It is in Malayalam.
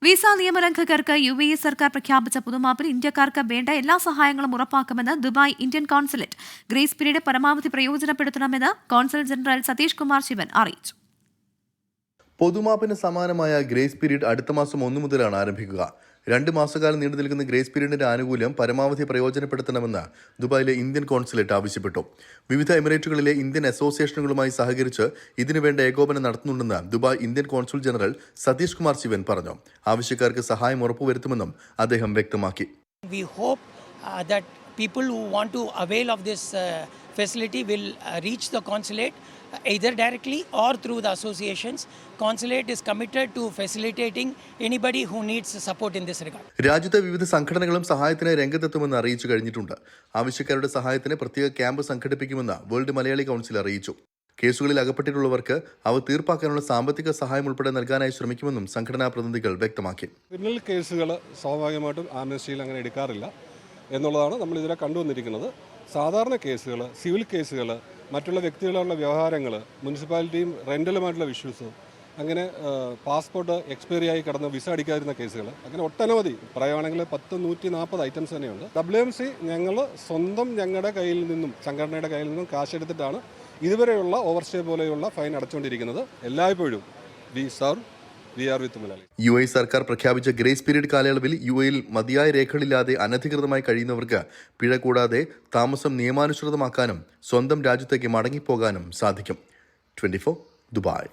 വിസ നിയമലംഘകർക്ക് UAE സർക്കാർ പ്രഖ്യാപിച്ച പുതുമാപ്പിൽ ഇന്ത്യക്കാർക്ക് വേണ്ട എല്ലാ സഹായങ്ങളും ഉറപ്പാക്കുമെന്ന് Dubai Indian consulate. Grace period പരമാവധി പ്രയോജനപ്പെടുത്തണമെന്ന് കോൺസൽ ജനറൽ സതീഷ് കുമാർ ശിവൻ അറിയിച്ചു. പൊതുമാപ്പിന് സമാനമായ ഗ്രേസ് പീരീഡ് അടുത്ത മാസം 1 മുതലാണ് ആരംഭിക്കുക. 2 മാസക്കാലം നീണ്ടു നിൽക്കുന്ന ഗ്രേസ് പീരീഡിന്റെ ആനുകൂല്യം പരമാവധി പ്രയോജനപ്പെടുത്തണമെന്ന് ദുബായിലെ ഇന്ത്യൻ കോൺസുലേറ്റ് ആവശ്യപ്പെട്ടു. വിവിധ എമിറേറ്റുകളിലെ ഇന്ത്യൻ അസോസിയേഷനുകളുമായി സഹകരിച്ച് ഇതിനുവേണ്ട ഏകോപനം നടത്തുന്നുണ്ടെന്ന് Dubai Indian consul general Satish Kumar Sivan പറഞ്ഞു. ആവശ്യക്കാർക്ക് സഹായം ഉറപ്പുവരുത്തുമെന്നും അദ്ദേഹം വ്യക്തമാക്കി. We hope that people who want to avail of this facility will reach the consulate either directly or through the associations. Consulate is committed to facilitating anybody who needs support in this regard. രാജ്യത്തെ വിവിധ സംഘടനകളും സഹായത്തിന് രംഗത്തെത്തുമെന്ന് അറിയിച്ചു കഴിഞ്ഞിട്ടുണ്ട്. ആവശ്യക്കാരുടെ സഹായത്തിന് പ്രത്യേക ക്യാമ്പ് സംഘടിപ്പിക്കുമെന്ന് വേൾഡ് മലയാളി കൗൺസിൽ അറിയിച്ചു. കേസുകളിൽ അകപ്പെട്ടിട്ടുള്ളവർക്ക് അവ തീർപ്പാക്കാനുള്ള സാമ്പത്തിക സഹായം ഉൾപ്പെടെ നൽകാനായി ശ്രമിക്കുമെന്നും സംഘടനാ പ്രതിനിധികൾ വ്യക്തമാക്കി. ക്രിമിനൽ കേസുകൾ സ്വാഭാവികമായിട്ടും ആംനസ്റ്റിയിൽ അങ്ങനെ എടുക്കാറില്ല എന്നുള്ളതാണ് നമ്മൾ ഇതിനെ കണ്ടുവന്നിരിക്കുന്നത്. സാധാരണ കേസുകൾ, സിവിൽ കേസുകൾ, മറ്റുള്ള വ്യക്തികളുള്ള വ്യവഹാരങ്ങൾ, മുനിസിപ്പാലിറ്റിയും റെൻ്റലുമായിട്ടുള്ള ഇഷ്യൂസ്, അങ്ങനെ പാസ്പോർട്ട് എക്സ്പയറി ആയി കടന്ന് വിസ അടിക്കാതിരുന്ന കേസുകൾ, അങ്ങനെ ഒട്ടനവധി പറയുകയാണെങ്കിൽ 140 ഐറ്റംസ് തന്നെയുണ്ട്. WMC ഞങ്ങൾ സ്വന്തം ഞങ്ങളുടെ കയ്യിൽ നിന്നും സംഘടനയുടെ കയ്യിൽ നിന്നും കാശെടുത്തിട്ടാണ് ഇതുവരെയുള്ള ഓവർസ്റ്റേ പോലെയുള്ള ഫൈൻ അടച്ചുകൊണ്ടിരിക്കുന്നത്. എല്ലായ്പ്പോഴും UAE സർക്കാർ പ്രഖ്യാപിച്ച ഗ്രേസ് പീരീഡ് കാലയളവിൽ UAEയിൽ മതിയായ രേഖകളില്ലാതെ അനധികൃതമായി കഴിയുന്നവർക്ക് പിഴ കൂടാതെ താമസം നിയമാനുസൃതമാക്കാനും സ്വന്തം രാജ്യത്തേക്ക് മടങ്ങിപ്പോകാനും സാധിക്കും. 24 ദുബായ്.